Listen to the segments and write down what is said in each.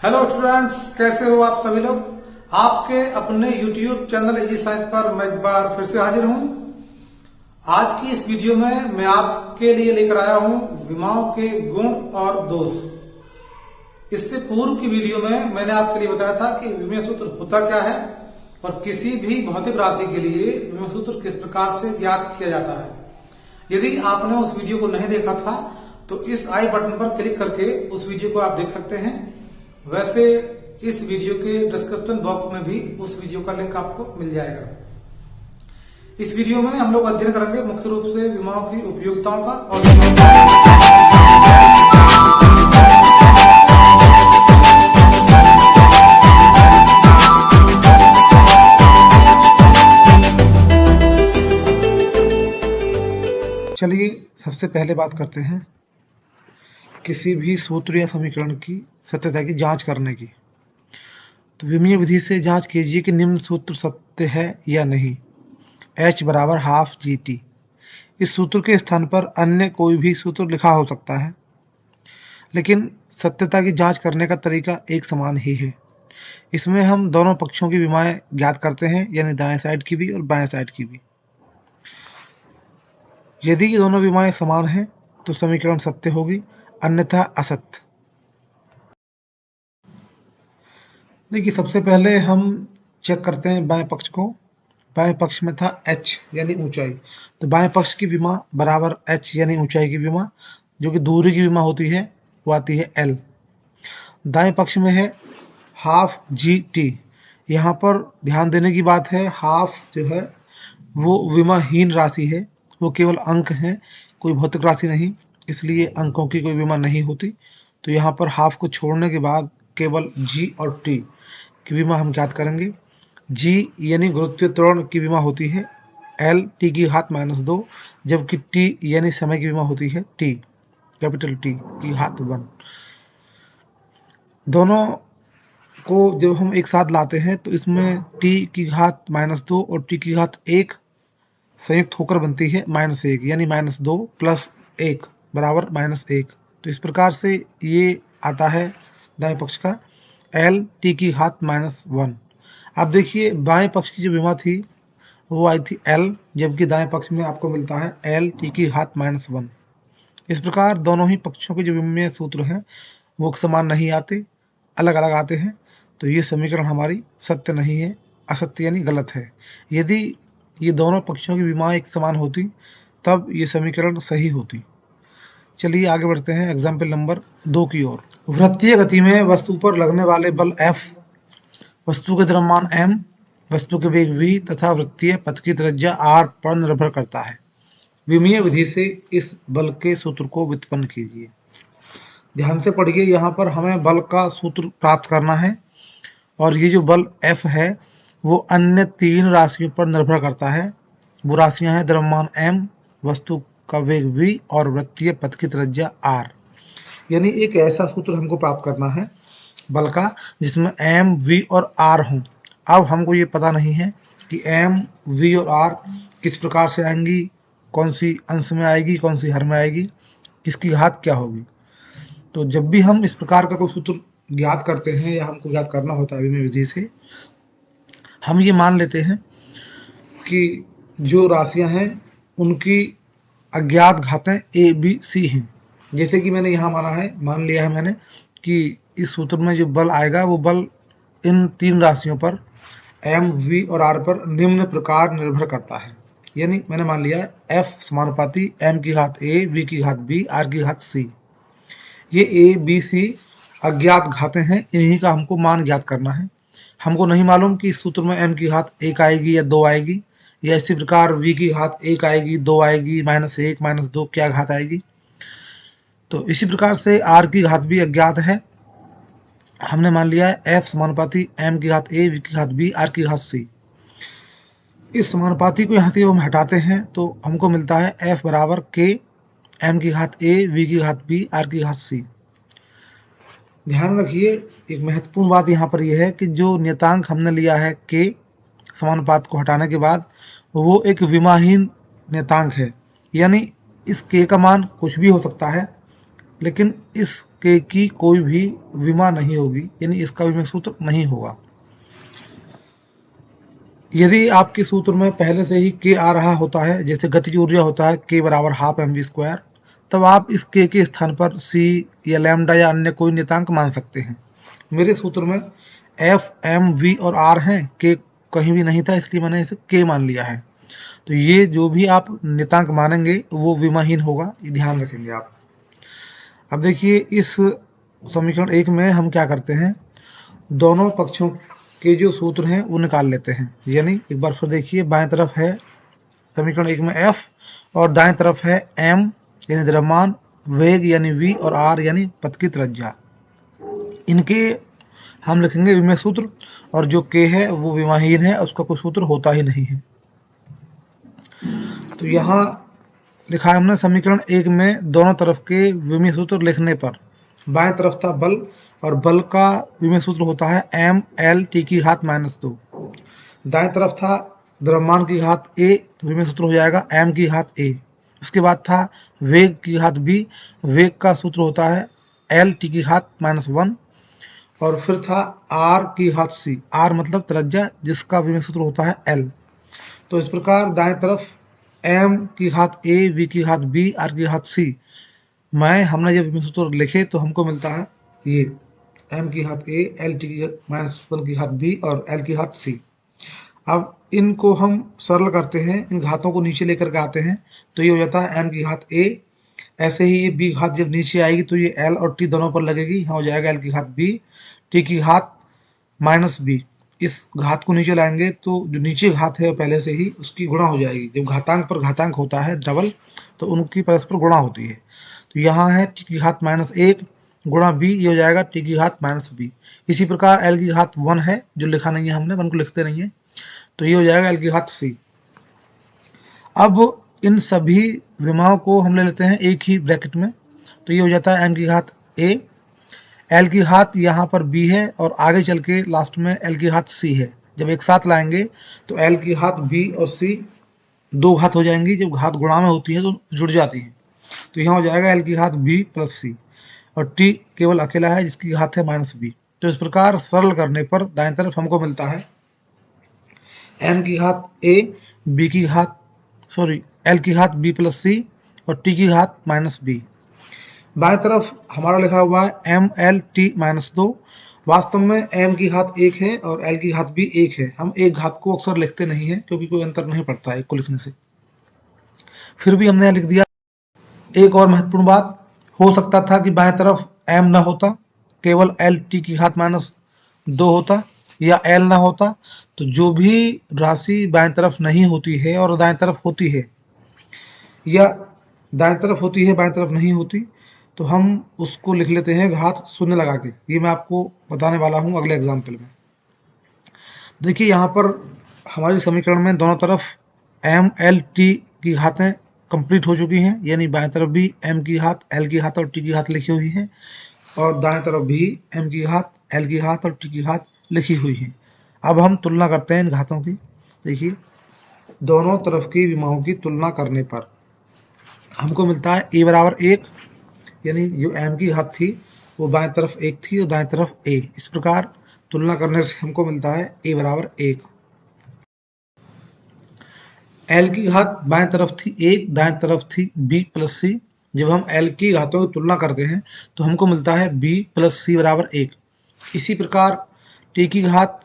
Hello students, कैसे हो आप सभी लोग। आपके अपने YouTube चैनल इजी साइंस पर मैं एक बार फिर से हाजिर हूं। आज की इस वीडियो में मैं आपके लिए लेकर आया हूं विमाओं के गुण और दोष। इससे पूर्व की वीडियो में मैंने आपके लिए बताया था कि विमेय सूत्र होता क्या है और किसी भी भौतिक राशि के लिए विमेय सूत्र किस प्रकार से ज्ञात किया जाता है। यदि आपने उस वीडियो को नहीं देखा था तो इस आई बटन पर क्लिक करके उस वीडियो को आप देख सकते हैं। वैसे इस वीडियो के डिस्क्रिप्शन बॉक्स में भी उस वीडियो का लिंक आपको मिल जाएगा। इस वीडियो में हम लोग अध्ययन करेंगे मुख्य रूप से विमाओं की उपयोगिताओं का और चलिए सबसे पहले बात करते हैं किसी भी सूत्र या समीकरण की सत्यता की जांच करने की। तो विमीय विधि से जांच कीजिए कि निम्न सूत्र सत्य है या नहीं। H बराबर हाफ GT। इस सूत्र के स्थान पर अन्य कोई भी सूत्र लिखा हो सकता है, लेकिन सत्यता की जांच करने का तरीका एक समान ही है। इसमें हम दोनों पक्षों की विमाएं ज्ञात करते हैं, यानी दाएं साइड की भी और बाएं साइड की भी। यदि ये दोनों विमाएं समान हैं तो समीकरण सत्य होगी, अन्यथा असत्य। देखिए, सबसे पहले हम चेक करते हैं बाएं पक्ष को। बाएं पक्ष में था h यानी ऊंचाई, तो बाएं पक्ष की विमा बराबर h यानी ऊंचाई की विमा, जो कि दूरी की विमा होती है, वो आती है L। दाएं पक्ष में है हाफ GT। यहाँ पर ध्यान देने की बात है, हाफ जो है वो विमाहीन राशि है, वो केवल अंक है, कोई भौतिक राशि नहीं, इसलिए अंकों की कोई विमा नहीं होती। तो यहाँ पर हाफ को छोड़ने के बाद केवल G और T की विमा हम ज्ञात करेंगे। G यानी गुरुत्वीय त्वरण की विमा होती है L T⁻², जबकि T यानी समय की विमा होती है T, कैपिटल T की घात 1। दोनों को जब हम एक साथ लाते हैं तो इसमें T⁻² और T⁻1 संयुक्त होकर बनती है -1, यानी -2 + 1 बराबर -1। तो इस प्रकार से ये आता है दाएं पक्ष का L T⁻1। अब देखिए, बाएं पक्ष की जो विमा थी वो आई थी L, जबकि दाएं पक्ष में आपको मिलता है L T⁻1। इस प्रकार दोनों ही पक्षों के जो विमीय सूत्र हैं वो समान नहीं आते, अलग अलग आते हैं। तो ये समीकरण हमारी सत्य नहीं है, असत्य यानी गलत है। यदि ये दोनों पक्षों की विमा एक समान होती तब ये समीकरण सही होती। चलिए आगे बढ़ते हैं एग्जाम्पल नंबर 2 की ओर। वृत्तीय गति में वस्तु पर लगने वाले बल F, वस्तु के द्रव्यमान m, वस्तु के वेग v तथा वृत्तीय पथ की त्रिज्या r पर निर्भर करता है। विमीय विधि से इस बल के सूत्र को व्युत्पन्न कीजिए। ध्यान से पढ़िए, यहाँ पर हमें बल का सूत्र प्राप्त करना है और ये जो बल F है वो अन्य 3 राशियों पर निर्भर करता है। वो राशियां हैं द्रव्यमान m, वस्तु का वेग v और वृत्तीय पथ की त्रिज्या r। यानी एक ऐसा सूत्र हमको प्राप्त करना है बल का जिसमें m, v और r हों। अब हमको ये पता नहीं है कि m, v और r किस प्रकार से आएंगी, कौन सी अंश में आएगी, कौन सी हर में आएगी, इसकी घात क्या होगी। तो जब भी हम इस प्रकार का कोई सूत्र ज्ञात करते हैं या हमको ज्ञात करना होता है विमीय विधि से, हम ये मान लेते हैं कि जो राशियां हैं उनकी अज्ञात घातें a, b, c हैं। जैसे कि मैंने यहाँ मान लिया है मैंने कि इस सूत्र में जो बल आएगा वो बल इन 3 राशियों पर m, v और r पर निम्न प्रकार निर्भर करता है। यानी मैंने मान लिया है F समानुपाती m की घात a, v की घात b, r की घात c। ये a, b, c अज्ञात घातें हैं, इन्हीं का हमको मान ज्ञात करना है। हमको नहीं मालूम कि इस सूत्र में m की घात 1 आएगी या 2 आएगी, या इसी प्रकार v की घात 1 आएगी, 2 आएगी, -1, -2 क्या घात आएगी। तो इसी प्रकार से r की घात भी अज्ञात है। हमने मान लिया है F समानुपाती m की घात a, v की घात b, r की घात c। इस समानुपाती को यहाँ से हम हटाते हैं तो हमको मिलता है F बराबर K, m की घात a, v की घात b, r की घात c। ध्यान रखिए, एक महत्वपूर्ण बात यहाँ पर यह है कि जो नियतांक हमने लिया है K समानुपात को हटाने के बाद, वो एक विमाहीन नियतांक है। यानी इस K का मान कुछ भी हो सकता है, लेकिन इस के की कोई भी विमा नहीं होगी, यानी इसका विमा सूत्र नहीं होगा। यदि आपके सूत्र में पहले से ही के आ रहा होता है, जैसे गतिज ऊर्जा होता है के बराबर हाफ mv², तब आप इस के स्थान पर सी या लैम्डा या अन्य कोई नियतांक मान सकते हैं। मेरे सूत्र में एफ, एम, वी और आर हैं, के कहीं भी नहीं था, इसलिए मैंने इसे के मान लिया है। तो ये जो भी आप नियतांक मानेंगे वो विमाहीन होगा, ये ध्यान रखेंगे आप। अब देखिए इस समीकरण 1 में हम क्या करते हैं, दोनों पक्षों के जो सूत्र हैं वो निकाल लेते हैं। यानी एक बार फिर देखिए, बाएं तरफ है समीकरण 1 में एफ और दाएं तरफ है एम यानी द्रव्यमान, वेग यानी वी और आर यानी पथ की त्रिज्या। इनके हम लिखेंगे विमेय सूत्र, और जो के है वो विमाहीन है, उसका कोई सूत्र होता ही नहीं है। तो यहाँ लिखा है हमने समीकरण 1 में दोनों तरफ के विमेय सूत्र लिखने पर, बाएं तरफ था बल, और बल का विमेय सूत्र होता है एम एल टी की घात -2। दाएं तरफ था द्रव्यमान की घात ए, तो विमेय सूत्र हो जाएगा एम की घात ए। उसके बाद था वेग की घात बी, वेग का सूत्र होता है एल टी की घात -1। और फिर था आर की घात सी, आर मतलब त्रिज्या, जिसका विमेय सूत्र होता है एल। तो इस प्रकार दाएं तरफ एम की घात ए, वी की घात बी, आर की घात सी में हमने जब विमेय सूत्र लिखे तो हमको मिलता है ये एम की घात ए, एल टी की -1 की घात बी और एल की घात सी। अब इनको हम सरल करते हैं, इन घातों को नीचे लेकर के आते हैं, तो ये हो जाता है एम की घात ए। ऐसे ही ये बी घात जब नीचे आएगी तो ये एल और टी दोनों पर लगेगी, यहाँ हो जाएगा एल की घात बी, टी की घात -बी। इस घात को नीचे लाएंगे तो जो नीचे घात है पहले से ही उसकी गुणा हो जाएगी। जब घातांक पर घातांक होता है डबल, तो उनकी परस्पर गुणा होती है। तो यहाँ है टी की घात -1 गुणा बी, ये हो जाएगा टी की घात -बी। इसी प्रकार एल की घात 1 है, जो लिखा नहीं है हमने, 1 को लिखते नहीं है, तो ये हो जाएगा एल की घात सी। अब इन सभी विमाओं को हम ले लेते हैं एक ही ब्रैकेट में, तो ये हो जाता है एम की घात ए, एल की घात यहाँ पर बी है, और आगे चल के लास्ट में एल की घात सी है। जब एक साथ लाएंगे तो एल की घात बी और सी दो घात हो जाएंगी, जब घात गुणा में होती है तो जुड़ जाती है। तो यहाँ हो जाएगा एल की घात बी प्लस सी, और टी केवल अकेला है जिसकी घात है -बी। तो इस प्रकार सरल करने पर दाएं तरफ हमको मिलता है एम की घात ए, बी की घात एल की घात बी प्लस सी और टी की घात -बी। बाएं तरफ हमारा लिखा हुआ है एम एल टी -2। वास्तव में एम की घात 1 है और एल की घात भी 1 है। हम एक घात को अक्सर लिखते नहीं है क्योंकि कोई अंतर नहीं पड़ता है एक को लिखने से, फिर भी हमने लिख दिया। एक और महत्वपूर्ण बात, हो सकता था कि बाएं तरफ एम ना होता, केवल एल टी की घात -2 होता, या एल ना होता। तो जो भी राशि बाएं तरफ नहीं होती है और दाएं तरफ होती है, या दाएं तरफ होती है बाएं तरफ नहीं होती, तो हम उसको लिख लेते हैं घात शून्य लगा के। ये मैं आपको बताने वाला हूँ अगले एग्जाम्पल में। देखिए यहाँ पर हमारे समीकरण में दोनों तरफ एम एल टी की घातें कंप्लीट हो चुकी हैं, यानी बाएं तरफ भी एम की घात, एल की घात और टी की घात लिखी हुई है, और दाएं तरफ भी एम की घात, एल की घात और टी की घात लिखी हुई है। अब हम तुलना करते हैं इन घातों की। देखिए दोनों तरफ की विमाओं की तुलना करने पर हमको मिलता है ए बराबर 1, यानी जो एम की घात थी वो बाएं तरफ 1 थी और दाएं तरफ ए। इस प्रकार तुलना करने से हमको मिलता है ए बराबर 1। एल की घात बाएं तरफ थी 1, दाएं तरफ थी बी प्लस सी। जब हम एल की घातों की तुलना करते हैं तो हमको मिलता है बी प्लस सी बराबर 1। इसी प्रकार टी की घात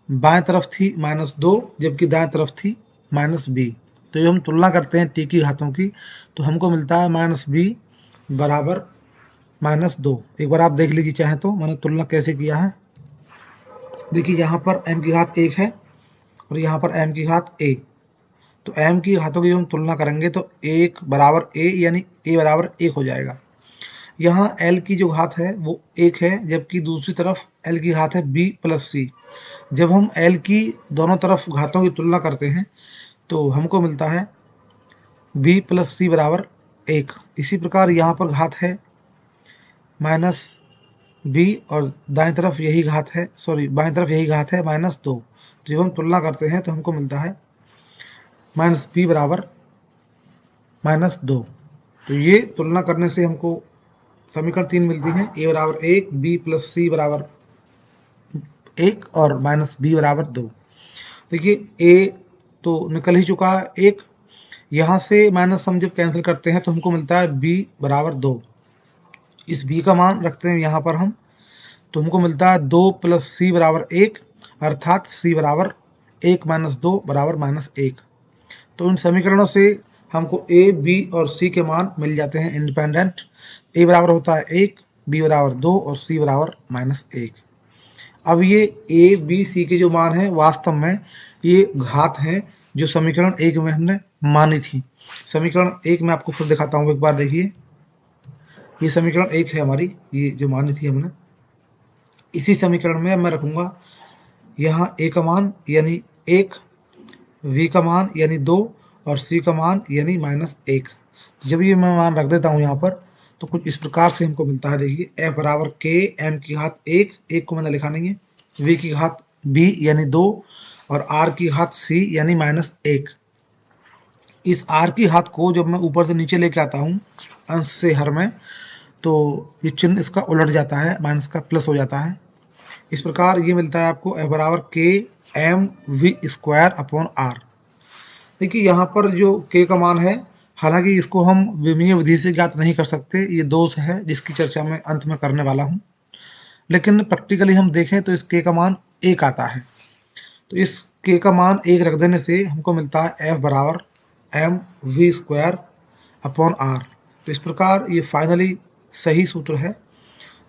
बाएं तरफ थी -2, जबकि दाएं तरफ थी -b। तो जब हम तुलना करते हैं टी की घातों की तो हमको मिलता है -b बराबर -2। एक बार आप देख लीजिए चाहे तो मैंने तुलना कैसे किया है। देखिए यहाँ पर m की घात 1 है और यहाँ पर m की घात a। तो m की घातों की हम तुलना करेंगे तो 1 बराबर a, यानी a बराबर 1 हो जाएगा। यहाँ l की जो घात है वो 1 है, जबकि दूसरी तरफ l की घात है b प्लस सी। जब हम l की दोनों तरफ घातों की तुलना करते हैं तो हमको मिलता है b प्लस सी बराबर 1। इसी प्रकार यहाँ पर घात है -b और दाएं तरफ यही घात है, बाएं तरफ यही घात है -2। तो जब हम तुलना करते हैं तो हमको मिलता है -b बराबर -2। तो ये तुलना करने से हमको समीकरण 3 मिलती हैं, a बराबर 1, b प्लस सी बराबर 1 और माइनस बी बराबर 2। देखिए a तो निकल ही चुका है 1, यहाँ से माइनस हम जब कैंसिल करते हैं तो हमको मिलता है b बराबर 2। इस b का मान रखते हैं यहाँ पर हम, तो हमको मिलता है 2 प्लस सी बराबर 1, अर्थात सी बराबर 1 माइनस 2 बराबर माइनस 1। तो इन समीकरणों से हमको ए, बी और सी के मान मिल जाते हैं इंडिपेंडेंट। ए बराबर होता है 1, बी बराबर 2 और सी बराबर माइनस 1। अब ये ए, बी, सी के जो मान हैं वास्तव में ये घात हैं जो समीकरण 1 में हमने मानी थी। समीकरण 1 में आपको फिर दिखाता हूँ, एक बार देखिए। ये समीकरण 1 है हमारी, ये जो मानी थी हमने। इसी समीकरण में मैं रखूँगा यहाँ ए का मान यानी 1, v का मान यानी 2 और c का मान यानी माइनस 1। जब ये मैं मान रख देता हूँ यहाँ पर, तो कुछ इस प्रकार से हमको मिलता है। देखिए f बराबर k m की घात 1, 1 को मैंने लिखा नहीं है, v की घात b यानी 2 और r की घात c यानी माइनस 1। इस r की घात को जब मैं ऊपर से नीचे लेके आता हूँ अंश से हर में, तो ये चिन्ह इसका उलट जाता है, माइनस का प्लस हो जाता है। इस प्रकार ये मिलता है आपको f बराबर k m v square upon r। देखिए यहाँ पर जो k का मान है, हालांकि इसको हम विमीय विधि से ज्ञात नहीं कर सकते, ये दोष है जिसकी चर्चा मैं अंत में करने वाला हूँ। लेकिन प्रैक्टिकली हम देखें तो इस k का मान 1 आता है। तो इस k का मान 1 रख देने से हमको मिलता है f बराबर m v square upon r। तो इस प्रकार ये फाइनली सही सूत्र है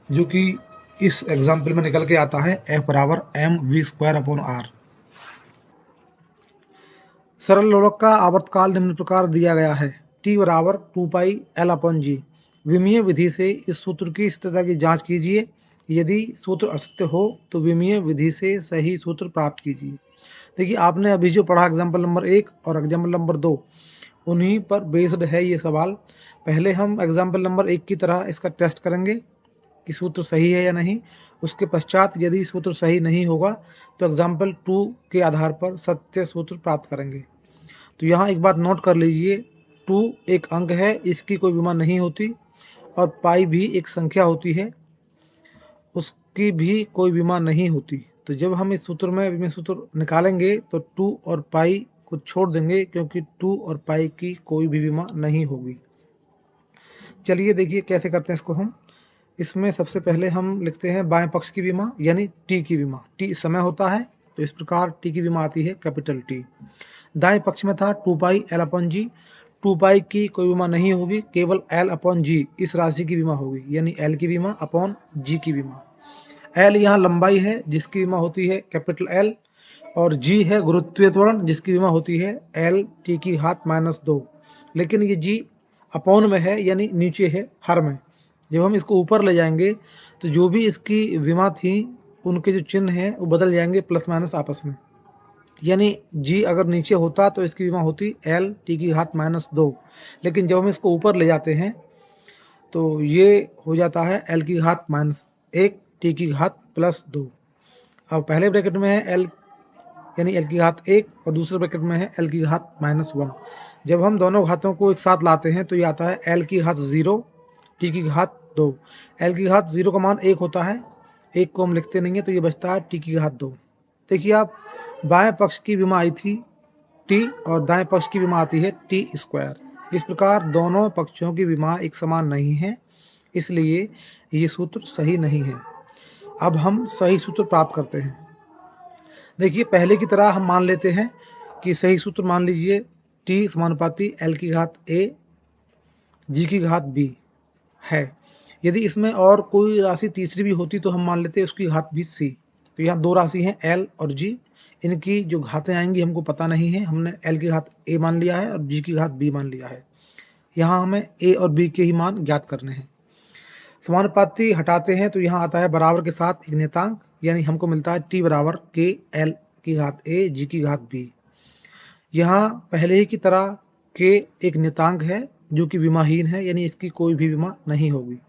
जो कि इस एग्जाम्पल में निकल के आता है, f बराबर m v square upon r। सरल लोलक का आवर्तकाल निम्न प्रकार दिया गया है, t बराबर 2 पाई एल अपॉन जी। विमीय विधि से इस सूत्र की सत्यता की जांच कीजिए। यदि सूत्र असत्य हो तो विमीय विधि से सही सूत्र प्राप्त कीजिए। देखिए आपने अभी जो पढ़ा एग्जाम्पल नंबर 1 और एग्जाम्पल नंबर 2, उन्हीं पर बेस्ड है ये सवाल। पहले हम एग्जाम्पल नंबर 1 की तरह इसका टेस्ट करेंगे कि सूत्र सही है या नहीं। उसके पश्चात यदि सूत्र सही नहीं होगा तो एग्जाम्पल 2 के आधार पर सत्य सूत्र प्राप्त करेंगे। तो यहाँ एक बात नोट कर लीजिए, 2 एक अंक है, इसकी कोई विमा नहीं होती, और पाई भी एक संख्या होती है, उसकी भी कोई विमा नहीं होती। तो जब हम इस सूत्र में विमीय सूत्र निकालेंगे तो 2 और पाई को छोड़ देंगे, क्योंकि 2 और पाई की कोई भी विमा नहीं होगी। चलिए देखिए कैसे करते हैं इसको हम। इसमें सबसे पहले हम लिखते हैं बाएं पक्ष की विमा यानी टी की विमा। टी समय होता है तो इस प्रकार टी की विमा आती है कैपिटल टी। दाएं पक्ष में था 2 पाई एल अपॉन जी। 2 पाई की कोई विमा नहीं होगी, केवल एल अपॉन जी इस राशि की विमा होगी, यानी एल की विमा अपॉन जी की विमा। एल यहाँ लंबाई है जिसकी विमा होती है कैपिटल एल, और जी है गुरुत्वीय त्वरण जिसकी विमा होती है एल टी की घात माइनस 2। लेकिन ये जी अपॉन में है यानी नीचे है हर में। जब हम इसको ऊपर ले जाएंगे तो जो भी इसकी विमा थी उनके जो चिन्ह हैं वो बदल जाएंगे प्लस माइनस आपस में। यानी जी अगर नीचे होता तो इसकी विमा होती एल टी की घात माइनस 2, लेकिन जब हम इसको ऊपर ले जाते हैं तो ये हो जाता है एल की घात माइनस 1 टी की घात प्लस 2। अब पहले ब्रैकेट में है एल यानी एल की घात 1 और दूसरे ब्रैकेट में है एल की घात माइनस 1। जब हम दोनों घातों को एक साथ लाते हैं तो ये आता है एल की घात 0 टी की घात 2। एल की घात 0 का मान 1 होता है, 1 को हम लिखते नहीं है तो ये बचता है टी की घात 2। देखिए आप बाएं पक्ष की विमा आई थी टी और दाएं पक्ष की विमा आती है टी स्क्वायर। इस प्रकार दोनों पक्षों की विमा एक समान नहीं है, इसलिए ये सूत्र सही नहीं है। अब हम सही सूत्र प्राप्त करते हैं। देखिए पहले की तरह हम मान लेते हैं कि सही सूत्र मान लीजिए टी समानुपाती एल की घात ए जी की घात बी है। यदि इसमें और कोई राशि तीसरी भी होती तो हम मान लेते हैं उसकी घात भी सी। तो यहाँ दो राशि हैं एल और जी, इनकी जो घातें आएंगी हमको पता नहीं है, हमने एल की घात ए मान लिया है और जी की घात बी मान लिया है। यहाँ हमें ए और बी के ही मान ज्ञात करने हैं। समानुपाती हटाते हैं तो यहाँ आता है बराबर के साथ एक नियतांक, यानी हमको मिलता है टी बराबर के एल की घात ए जी की घात बी। यहाँ पहले ही की तरह के एक नियतांक है जो कि विमाहीन है, यानी इसकी कोई भी विमा नहीं होगी।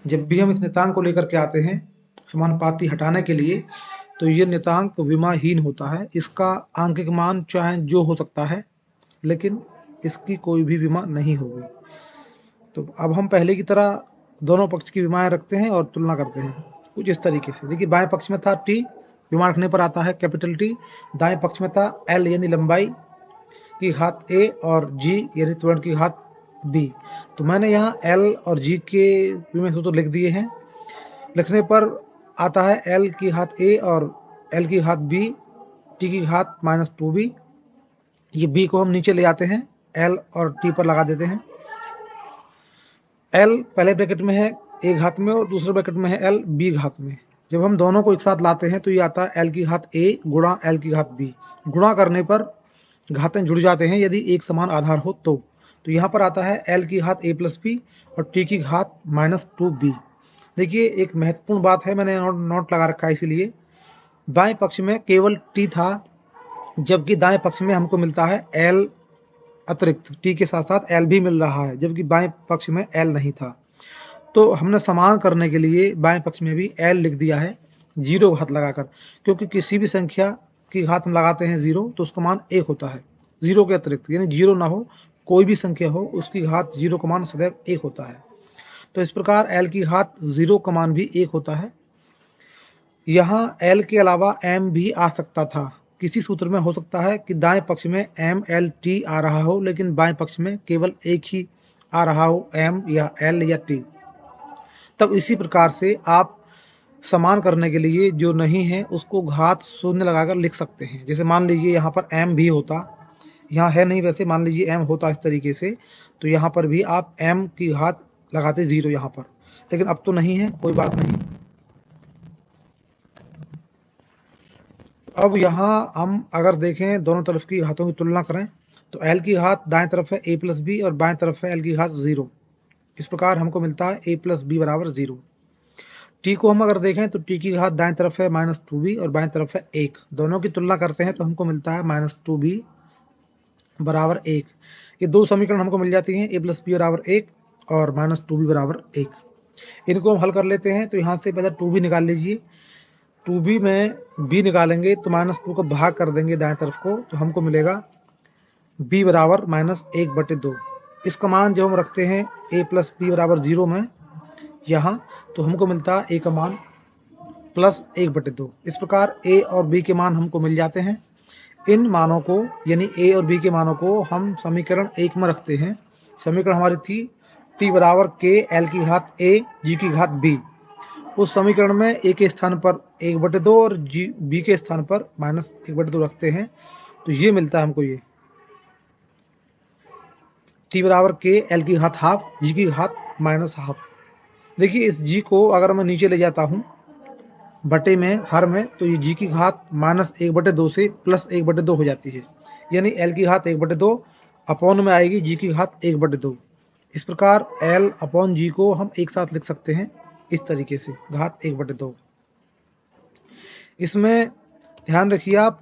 जब भी हम इस नियतांक को लेकर के आते हैं समानुपाती हटाने के लिए तो ये नियतांक विमाहीन होता है। इसका आंकिक मान चाहे जो हो सकता है, लेकिन इसकी कोई भी विमा नहीं होगी। तो अब हम पहले की तरह दोनों पक्ष की विमाएँ रखते हैं और तुलना करते हैं कुछ इस तरीके से। देखिए बाएं पक्ष में था टी, विमा रखने पर आता है कैपिटल टी। दाएं पक्ष में था एल यानी लंबाई की घात ए और जी यानी त्वरण की घात बी। तो मैंने यहाँ एल और जी के विमेय सूत्र लिख दिए हैं। लिखने पर आता है एल की घात ए और एल की घात बी टी की घात -2b। ये बी को हम नीचे ले आते हैं, एल और टी पर लगा देते हैं। एल पहले ब्रैकेट में है ए घात में और दूसरे ब्रैकेट में है एल बी घात में। जब हम दोनों को एक साथ लाते हैं तो ये आता है एल की घात ए गुणा एल की घात बी। गुणा करने पर घातें जुड़ जाते हैं यदि एक समान आधार हो तो यहाँ पर आता है एल की घात ए प्लस बी और टी की घात -2b। देखिए एक महत्वपूर्ण बात है, मैंने नोट लगा रखा है इसीलिए। बाएं पक्ष में केवल टी था, जबकि दाएं पक्ष में हमको मिलता है एल अतिरिक्त, टी के साथ साथ एल भी मिल रहा है, जबकि बाएं पक्ष में एल नहीं था। तो हमने समान करने के लिए बाएं पक्ष में भी एल लिख दिया है 0 घात लगाकर, क्योंकि किसी भी संख्या की घात हम लगाते हैं 0 तो उसका मान 1 होता है। 0 के अतिरिक्त यानी 0 ना हो, कोई भी संख्या हो, उसकी घात 0 का मान सदैव 1 होता है। तो इस प्रकार एल की घात 0 का मान भी 1 होता है। यहाँ एल के अलावा एम भी आ सकता था। किसी सूत्र में हो सकता है कि दाएं पक्ष में एम एल टी आ रहा हो, लेकिन बाएं पक्ष में केवल एक ही आ रहा हो, एम या एल या टी। तब इसी प्रकार से आप समान करने के लिए जो नहीं है उसको घात शून्य लगाकर लिख सकते हैं। जैसे मान लीजिए यहाँ पर एम भी होता, यहाँ है नहीं वैसे, मान लीजिए एम होता इस तरीके से, तो यहाँ पर भी आप एम की घात लगाते 0 यहाँ पर, लेकिन अब तो नहीं है, कोई बात नहीं। अब यहाँ हम अगर देखें दोनों तरफ की घातों की तुलना करें तो एल की घात दाएं तरफ है ए प्लस बी और बाएं तरफ है एल की घात 0। इस प्रकार हमको मिलता है ए प्लस बी बराबर 0। टी को हम अगर देखें तो टी की घात दाएं तरफ है -2b और बाएं तरफ है 1। दोनों की तुलना करते हैं तो हमको मिलता है -2b बराबर 1। ये दो समीकरण हमको मिल जाती हैं, ए प्लस बी बराबर 1 और -2b बराबर 1। इनको हम हल कर लेते हैं तो यहाँ से पहले 2b निकाल लीजिए। 2b में b निकालेंगे तो -2 का भाग कर देंगे दाएं तरफ को, तो हमको मिलेगा b बराबर -1/2। इसका मान जो हम रखते हैं a प्लस बी बराबर 0 में यहाँ, तो हमको मिलता है a का मान +1/2। इस प्रकार a और b के मान हमको मिल जाते हैं। इन मानों को यानी a और b के मानों को हम समीकरण 1 में रखते हैं। समीकरण हमारी थी t बराबर k l की घात a g की घात b। उस समीकरण में a के स्थान पर 1/2 और b के स्थान पर -1/2 रखते हैं, तो ये मिलता है हमको ये t बराबर k l की घात हाफ g की घात -हाफ। देखिए इस g को अगर मैं नीचे ले जाता हूँ बटे में हर में, तो ये g की घात -1/2 से +1/2 हो जाती है, यानी l की घात 1/2 अपॉन में आएगी g की घात 1/2। इस प्रकार l अपॉन g को हम एक साथ लिख सकते हैं इस तरीके से, घात 1/2। इसमें ध्यान रखिए आप,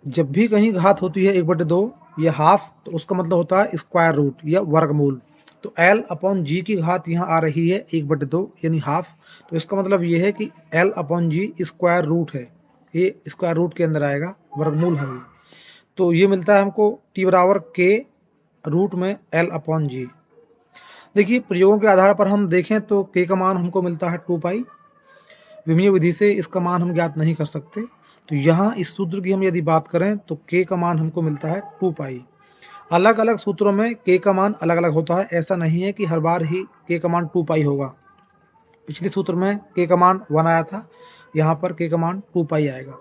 जब भी कहीं घात होती है 1/2 या हाफ, तो उसका मतलब होता है स्क्वायर रूट या वर्गमूल। तो l अपॉन जी की घात यहाँ आ रही है 1/2 यानी हाफ, तो इसका मतलब ये है कि l अपॉन जी स्क्वायर रूट है, ये स्क्वायर रूट के अंदर आएगा, वर्गमूल है ये। तो ये मिलता है हमको t बराबर k रूट में l अपॉन जी। देखिए प्रयोगों के आधार पर हम देखें तो k का मान हमको मिलता है 2π। विमीय विधि से इसका मान हम ज्ञात नहीं कर सकते, तो यहाँ इस सूत्र की हम यदि बात करें तो k का मान हमको मिलता है 2π। अलग अलग सूत्रों में k का मान अलग अलग होता है, ऐसा नहीं है कि हर बार ही k का मान 2π होगा। पिछले सूत्र में k का मान 1 आया था, यहाँ पर k का मान 2π आएगा।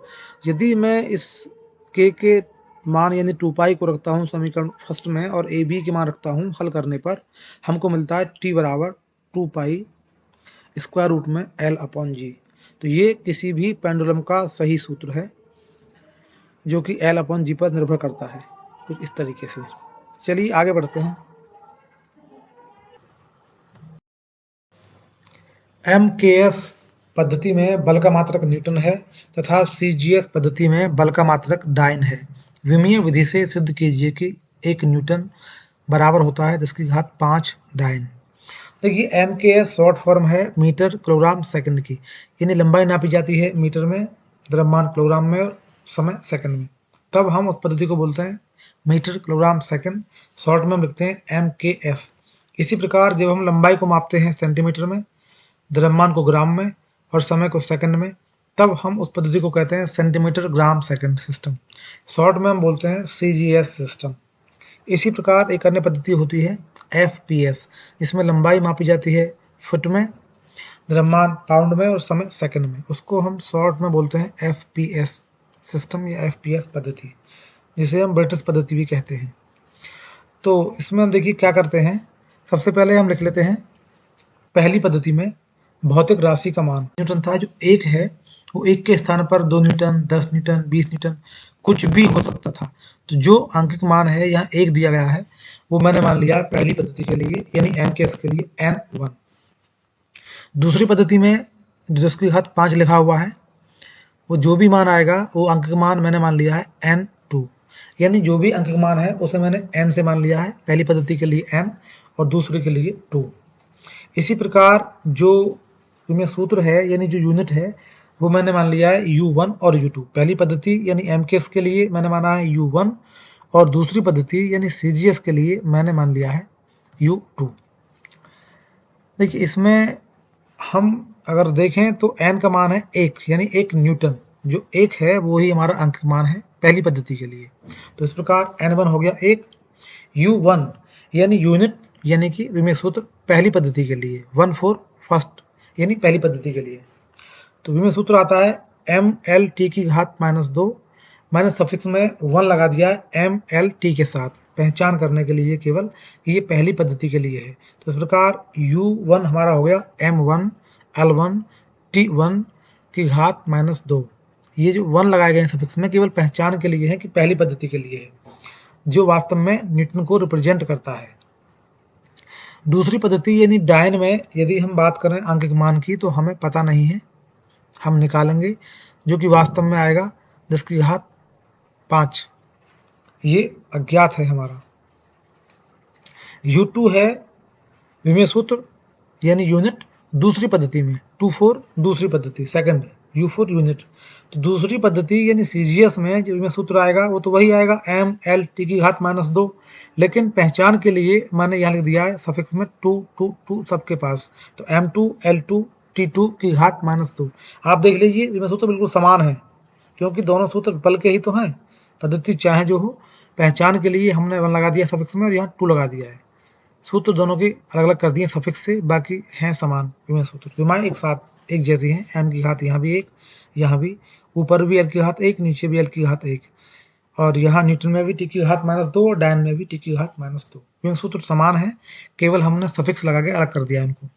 यदि मैं इस k के मान यानी 2π को रखता हूँ समीकरण फर्स्ट में और a b के मान रखता हूँ हल करने पर, हमको मिलता है t बराबर 2π स्क्वायर रूट में l अपॉन जी। तो ये किसी भी पेंडुलम का सही सूत्र है जो कि l अपॉन जी पर निर्भर करता है, कुछ इस तरीके से। चलिए आगे बढ़ते हैं। MKS पद्धति में बल का मात्रक न्यूटन है तथा CGS पद्धति में बल का मात्रक डाइन है। विमीय विधि से सिद्ध कीजिए कि 1 न्यूटन बराबर होता है 10⁵ डाइन। देखिए MKS शॉर्ट फॉर्म है मीटर किलोग्राम सेकंड की, यानी लंबाई नापी जाती है मीटर में, द्रव्यमान किलोग्राम में और समय सेकंड में। तब हम उस पद्धति को बोलते हैं मीटर किलोग्राम सेकंड, शॉर्ट में हम लिखते हैं MKS। इसी प्रकार जब हम लंबाई को मापते हैं सेंटीमीटर में, द्रव्यमान को ग्राम में और समय को सेकंड में, तब हम उस पद्धति को कहते हैं centimetre gram second system. Short में हम बोलते हैं CGS सिस्टम। इसी प्रकार एक अन्य पद्धति होती है FPS, इसमें लंबाई मापी जाती है फुट में, द्रव्यमान पाउंड में और समय सेकंड में। उसको हम शॉर्ट में बोलते हैं FPS सिस्टम या FPS पद्धति, जिसे हम ब्रिटिश पद्धति भी कहते हैं। तो इसमें हम देखिए क्या करते हैं। सबसे पहले हम लिख लेते हैं पहली पद्धति में भौतिक राशि का मान न्यूटन था। जो एक है वो एक के स्थान पर 2 न्यूटन, 10 न्यूटन, 20 न्यूटन कुछ भी हो सकता था। तो जो अंकित मान है यहाँ एक दिया गया है, वो मैंने मान लिया पहली पद्धति के लिए, यानी n केस के लिए N1। दूसरी पद्धति में 10⁵ लिखा हुआ है, वो जो भी मान आएगा वो अंकित मान मैंने मान लिया है N2, यानी जो भी अंकित मान है उसे मैंने n से मान लिया है, पहली पद्धति के लिए n और दूसरी के लिए 2। इसी प्रकार जो में सूत्र है यानी जो यूनिट है वो मैंने मान लिया है U1 और U2। पहली पद्धति यानी MKS के लिए मैंने माना है U1 और दूसरी पद्धति यानी CGS के लिए मैंने मान लिया है U2। देखिए इसमें हम अगर देखें तो n का मान है 1, यानी 1 न्यूटन। जो 1 है वो ही हमारा अंक मान है पहली पद्धति के लिए। तो इस प्रकार N1 हो गया 1, U1 यानी यूनिट यानी कि विमेय सूत्र पहली पद्धति के लिए 1 4 फर्स्ट यानी पहली पद्धति के लिए। तो विमेय सूत्र आता है mLT⁻², मैंने सफिक्स में 1 लगा दिया है mLT के साथ, पहचान करने के लिए केवल कि ये पहली पद्धति के लिए है। तो इस प्रकार U1 हमारा हो गया m1L1T1⁻²। ये जो 1 लगाए गए हैं सफिक्स में केवल पहचान के लिए है कि पहली पद्धति के लिए है, जो वास्तव में न्यूटन को रिप्रेजेंट करता है। दूसरी पद्धति यानी डायन में यदि हम बात करें अंकित मान की तो हमें पता नहीं है, हम निकालेंगे, जो कि वास्तव में आएगा 10⁵5। ये अज्ञात है हमारा। U2 है विमेय सूत्र यानी यूनिट दूसरी पद्धति में 24 दूसरी पद्धति सेकंड U4 यूनिट। तो दूसरी पद्धति यानी CGS में जो विमेय सूत्र आएगा वो तो वही आएगा mLT⁻², लेकिन पहचान के लिए मैंने यहाँ लिख दिया है सफिक्स में 2 2 2 सबके पास। तो m2L2T2⁻²। आप देख लीजिए विमेय सूत्र बिल्कुल समान है, क्योंकि दोनों सूत्र बल के ही तो हैं। पद्धति चाहे जो हो, पहचान के लिए हमने 1 लगा दिया सफिक्स में और यहाँ 2 लगा दिया है। सूत्र दोनों के अलग अलग कर दिए सफिक्स से, बाकी हैं समान विमेय सूत्र। विमाएं एक साथ एक जैसी हैं, m की घात यहाँ भी 1, यहाँ भी ऊपर भी L की घात 1, नीचे भी L की घात 1, और यहाँ न्यूटन में भी T⁻² और डायन में भी T⁻²। विमेय सूत्र समान है, केवल हमने सफिक्स लगा के अलग कर दिया इनको।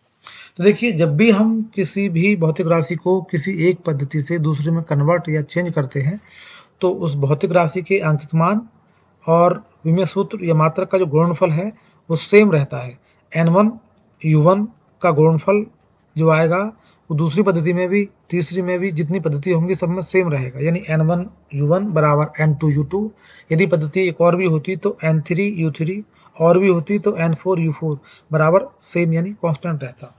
तो देखिए जब भी हम किसी भी भौतिक राशि को किसी एक पद्धति से दूसरे में कन्वर्ट या चेंज करते हैं तो उस भौतिक राशि के अंकित मान और विमेय सूत्र या मात्रक का जो गुणनफल है वो सेम रहता है। N1 U1 का गुणनफल जो आएगा वो दूसरी पद्धति में भी तीसरी में भी जितनी पद्धति होंगी सब में सेम रहेगा, यानी N1 U1 बराबर N2 U2। यदि पद्धति एक और भी होती तो N3 U3 और भी होती तो N4 U4 बराबर सेम यानी कांस्टेंट रहता।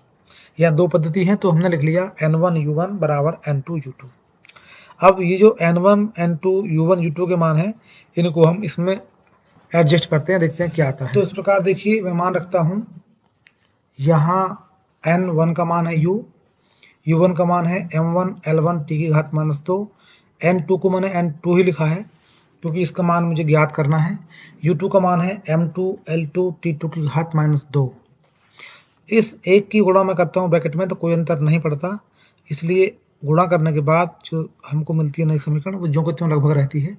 या दो पद्धति हैं तो हमने लिख लिया N1 U1 बराबर N2 U2। अब ये जो N1 N2 U1 U2 के मान हैं इनको हम इसमें एडजस्ट करते हैं, देखते हैं क्या आता है। तो इस प्रकार देखिए मैं मान रखता हूँ, यहाँ N1 का मान है U1 का मान है m1L1T⁻², N2 को मैंने N2 ही लिखा है क्योंकि इसका मान मुझे ज्ञात करना है। U2 का मान है m2L2T2⁻²। इस एक की गुणा मैं करता हूँ ब्रैकेट में तो कोई अंतर नहीं पड़ता, इसलिए गुणा करने के बाद जो हमको मिलती है नई समीकरण वो ज्यों की त्यों लगभग रहती है।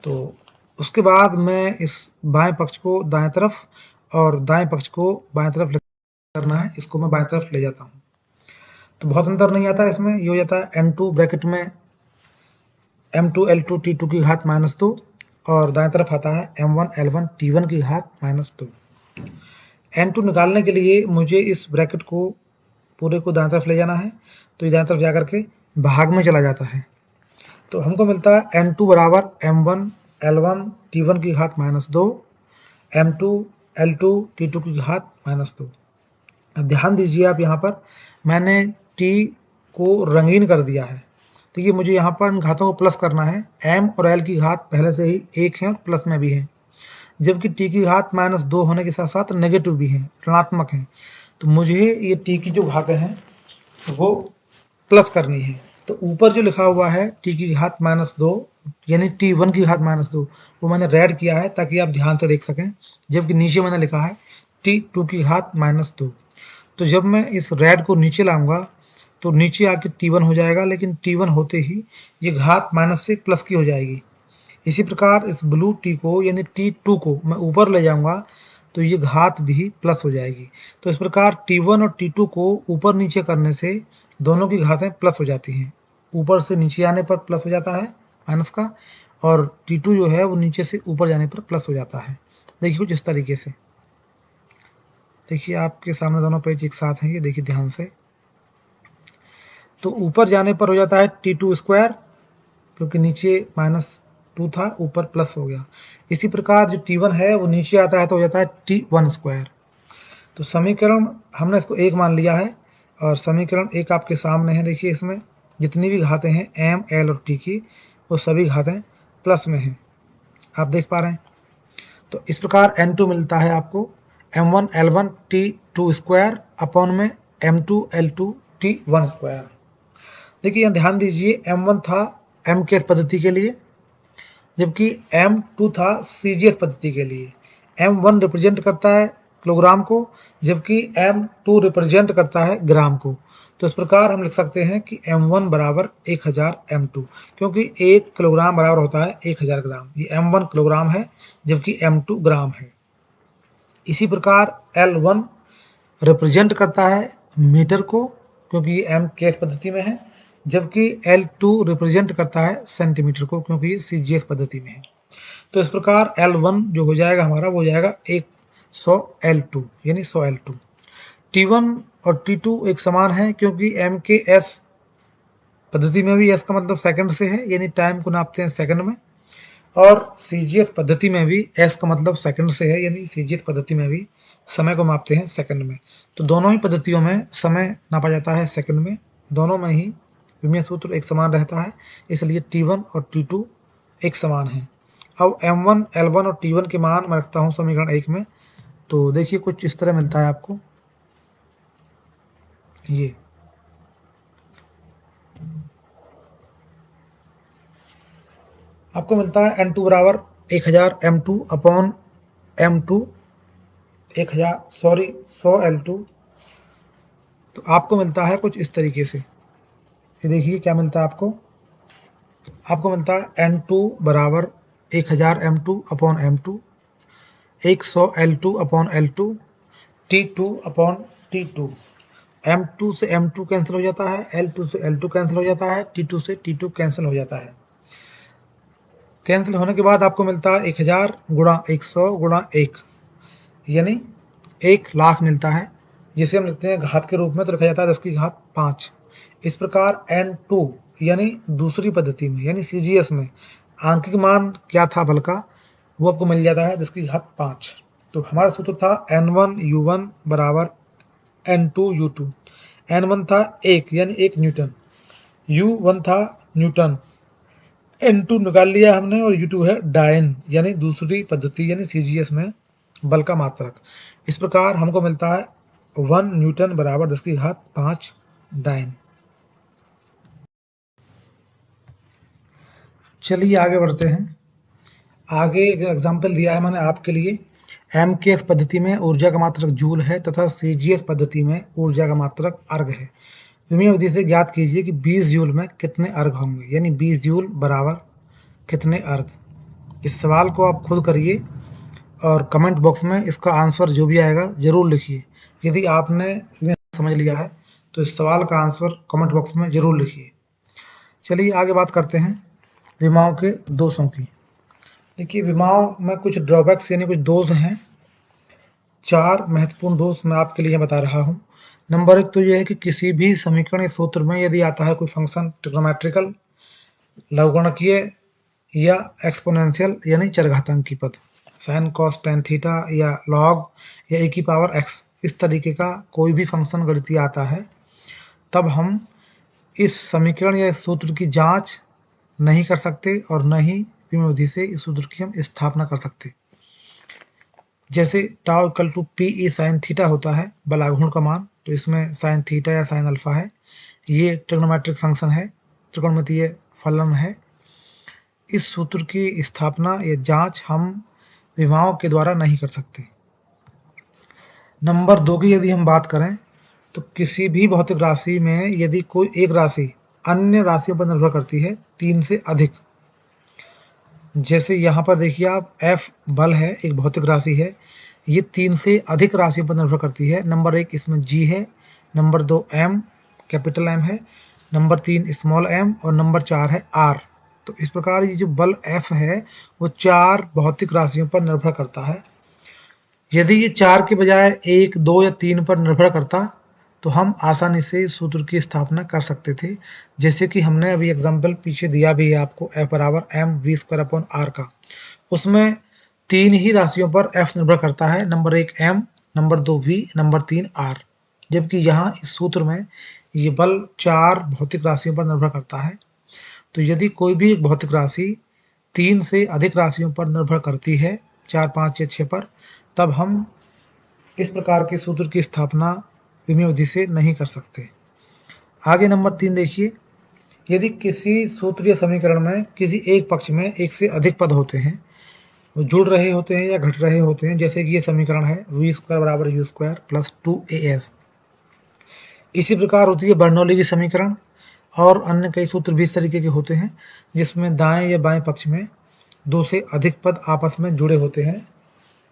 तो उसके बाद मैं इस बाएं पक्ष को दाएं तरफ और दाएं पक्ष को बाएं तरफ करना है, इसको मैं बाएं तरफ ले जाता हूँ तो बहुत अंतर नहीं आता इसमें। ये हो जाता है N2 ब्रैकेट में m2L2T2⁻² और दाएं तरफ आता है m1L1T1⁻²। N2 निकालने के लिए मुझे इस ब्रैकेट को पूरे को दाएं तरफ ले जाना है, तो ये दाएं तरफ जाकर के भाग में चला जाता है। तो हमको मिलता है N2 बराबर m1L1T1⁻², m2L2T2⁻²। अब ध्यान दीजिए आप, यहाँ पर मैंने T को रंगीन कर दिया है। तो ये मुझे यहाँ पर इन घातों को प्लस करना है। m और L की घात पहले से ही 1 है और प्लस में भी है। जबकि टी की घात -2 होने के साथ साथ नेगेटिव भी है, ऋणात्मक है। तो मुझे ये टी की जो घातें हैं वो प्लस करनी है। तो ऊपर जो लिखा हुआ है टी की घात -2 यानी t1 की घात -2, वो मैंने रेड किया है ताकि आप ध्यान से देख सकें, जबकि नीचे मैंने लिखा है t2 की घात -2। तो जब मैं इस रेड को नीचे लाऊंगा तो नीचे आके t1 हो जाएगा, लेकिन t1 होते ही ये घात माइनस से प्लस की हो जाएगी। इसी प्रकार इस ब्लू टी को यानी t2 को मैं ऊपर ले जाऊंगा तो ये घात भी प्लस हो जाएगी। तो इस प्रकार t1 और t2 को ऊपर नीचे करने से दोनों की घातें प्लस हो जाती हैं। ऊपर से नीचे आने पर प्लस हो जाता है माइनस का, और t2 जो है वो नीचे से ऊपर जाने पर प्लस हो जाता है। देखिए कुछ इस तरीके से, देखिए आपके सामने दोनों पेज एक साथ हैं, ये देखिए ध्यान से। तो ऊपर जाने पर हो जाता है t2 स्क्वायर, क्योंकि नीचे -2 था, ऊपर प्लस हो गया। इसी प्रकार जो t1 है वो नीचे आता है तो हो जाता है t1 स्क्वायर। तो समीकरण हमने इसको 1 मान लिया है, और समीकरण 1 आपके सामने है। देखिए इसमें जितनी भी घातें हैं m, l और t की, वो सभी घातें प्लस में हैं, आप देख पा रहे हैं। तो इस प्रकार n2 मिलता है आपको m1 l1 t2 square upon में m2 l2 t1 स्क्वायर। देखिए यहाँ ध्यान दीजिए, m1 था m केस पद्धति के लिए, जबकि m2 था CGS पद्धति के लिए। m1 रिप्रेजेंट करता है किलोग्राम को, जबकि m2 रिप्रेजेंट करता है ग्राम को। तो इस प्रकार हम लिख सकते हैं कि m1 बराबर 1000 m2, क्योंकि 1 किलोग्राम बराबर होता है 1000 ग्राम। ये m1 किलोग्राम है जबकि m2 ग्राम है। इसी प्रकार L1 रिप्रेजेंट करता है मीटर को, क्योंकि ये m केस पद्धति में है, जबकि L2 रिप्रेजेंट करता है सेंटीमीटर को, क्योंकि ये CGS पद्धति में है। तो इस प्रकार L1 जो हो जाएगा हमारा, वो हो जाएगा 100 L2 यानी 100 L2। T1 और T2 एक समान है, क्योंकि M के S पद्धति में भी S का मतलब सेकंड से है, यानी टाइम को नापते हैं सेकंड में, और CGS पद्धति में भी S का मतलब सेकंड से है, यानी CGS पद्धति में भी समय को मापते हैं सेकंड में। तो दोनों ही पद्धतियों में समय नापा जाता है सेकंड में, दोनों में ही विमीय सूत्र एक समान रहता है, इसलिए T1 और T2 एक समान है। अब M1, L1 और T1 के मान मैं रखता हूँ समीकरण 1 में। तो देखिए कुछ इस तरह मिलता है आपको, ये आपको मिलता है N2 बराबर 1000 M2 अपॉन M2 100 L2। तो आपको मिलता है कुछ इस तरीके से, ये देखिए क्या मिलता है आपको मिलता है N2 बराबर 1000 M2 upon M2, 100 L2 upon L2, T2 upon T2। M2 से M2 कैंसिल हो जाता है, L2 से L2 कैंसिल हो जाता है, T2 से T2 कैंसिल हो जाता है। कैंसिल होने के बाद आपको मिलता है 1000 गुणा 100 गुणा 1, यानी 1,00,000 मिलता है, जिसे हम लिखते हैं घात के रूप में, तो लिखा जाता है 10 की घात 5। इस प्रकार N2 यानी दूसरी पद्धति में यानी CGS में आंकिक मान क्या था बल का, वो आपको मिल जाता है 10 की घात 5। तो हमारा सूत्र था N1 U1 बराबर N2 U2। N1 था 1 यानी 1 न्यूटन, U1 था न्यूटन, N2 निकाल लिया हमने, और U2 है डायन यानी दूसरी पद्धति यानी CGS में बल का मात्रक। इस प्रकार हमको मिलता है 1 न्यूटन बराबर 10 की घात 5 डायन। चलिए आगे बढ़ते हैं। आगे एक एग्जाम्पल दिया है मैंने आपके लिए। MKS पद्धति में ऊर्जा का मात्रक जूल है तथा CGS पद्धति में ऊर्जा का मात्रक अर्घ है। विमीय विधि से ज्ञात कीजिए कि 20 जूल में कितने अर्घ होंगे, यानी 20 जूल बराबर कितने अर्घ। इस सवाल को आप खुद करिए और कमेंट बॉक्स में इसका आंसर जो भी आएगा ज़रूर लिखिए। यदि आपने समझ लिया है तो इस सवाल का आंसर कमेंट बॉक्स में ज़रूर लिखिए। चलिए आगे बात करते हैं विमाओं के दोषों की। देखिए विमाओं में कुछ ड्रॉबैक्स यानी कुछ दोष हैं। 4 महत्वपूर्ण दोष मैं आपके लिए बता रहा हूँ। नंबर 1 तो यह है कि किसी भी समीकरण या सूत्र में यदि आता है कोई फंक्शन ट्रिग्नोमेट्रिकल, लघुगणकीय या एक्सपोनेंशियल यानी चरघातांकी पद, साइन कॉस टेन थीटा या लॉग या e की पावर x, इस तरीके का कोई भी फंक्शन गणितीय आता है, तब हम इस समीकरण या इस सूत्र की जांच नहीं कर सकते और न ही विधि से इस सूत्र की हम स्थापना कर सकते। जैसे tau equal to P E sine theta होता है बल आघूर्ण का मान, तो इसमें साइन थीटा या साइन अल्फा है। ये ट्रिग्नोमेट्रिक फंक्शन है, त्रिकोणमितीय फलन है। इस सूत्र की स्थापना या जांच हम विमाओं के द्वारा नहीं कर सकते। नंबर 2 की यदि हम बात करें तो किसी भी भौतिक राशि में यदि कोई एक राशि अन्य राशियों पर निर्भर करती है 3 से अधिक, जैसे यहाँ पर देखिए आप F बल है, एक भौतिक राशि है, ये 3 से अधिक राशियों पर निर्भर करती है। नंबर 1 इसमें G है, नंबर 2 M कैपिटल M है, नंबर 3 स्मॉल m और नंबर 4 है R। तो इस प्रकार ये जो बल F है वो 4 भौतिक राशियों पर निर्भर करता है। यदि ये 4 के बजाय 1, 2 या 3 पर निर्भर करता तो हम आसानी से सूत्र की स्थापना कर सकते थे, जैसे कि हमने अभी एग्जाम्पल पीछे दिया भी है आपको F बराबर mv² का। उसमें 3 ही राशियों पर F निर्भर करता है, number 1 m, number 2 v, number 3 r। जबकि यहाँ इस सूत्र में ये बल 4 भौतिक राशियों पर निर्भर करता है। तो यदि कोई भी एक भौतिक राशि 3 से अधिक राशियों पर निर्भर करती है, 4, 5 या 6 पर, तब हम इस प्रकार के सूत्र की स्थापना विमीय विधि से नहीं कर सकते। आगे नंबर 3 देखिए, यदि किसी सूत्रीय समीकरण में किसी एक पक्ष में एक से अधिक पद होते हैं, वो जुड़ रहे होते हैं या घट रहे होते हैं, जैसे कि ये समीकरण है v² बराबर u² प्लस 2as। इसी प्रकार होती है बर्नौली की समीकरण, और अन्य कई सूत्र भी इस तरीके के होते हैं जिसमें दाएं या बाएं पक्ष में 2 से अधिक पद आपस में जुड़े होते हैं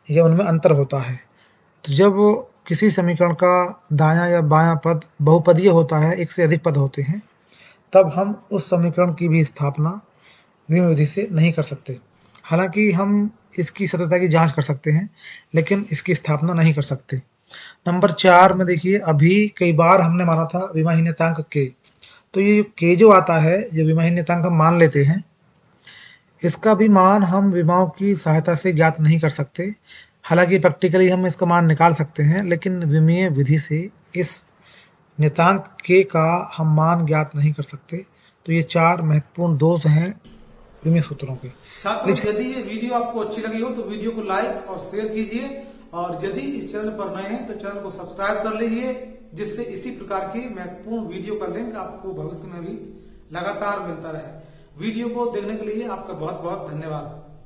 या उनमें अंतर होता है। तो जब किसी समीकरण का दायां या बायां पद बहुपदीय होता है, एक से अधिक पद होते हैं, तब हम उस समीकरण की भी स्थापना विमीय विधि से नहीं कर सकते। हालांकि हम इसकी सत्यता की जांच कर सकते हैं, लेकिन इसकी स्थापना नहीं कर सकते। नंबर 4 में देखिए, अभी कई बार हमने माना था विमाहीन नियतांक के, तो ये के जो आता है, जो विमाहीन नियतांक हम मान लेते हैं, इसका भी मान हम विमाओं की सहायता से ज्ञात नहीं कर सकते। हालांकि प्रैक्टिकली हम इसका मान निकाल सकते हैं, लेकिन विमीय विधि से इस नियतांक के का हम मान ज्ञात नहीं कर सकते। तो ये 4 महत्वपूर्ण दोष हैं विमीय सूत्रों के। छात्रों, यदि ये वीडियो आपको अच्छी लगी हो तो वीडियो को लाइक और शेयर कीजिए, और यदि इस चैनल पर नए हैं तो चैनल को सब्सक्राइब कर लीजिए, जिससे इसी प्रकार की महत्वपूर्ण वीडियो का लिंक आपको भविष्य में भी लगातार मिलता रहे। वीडियो को देखने के लिए आपका बहुत बहुत धन्यवाद।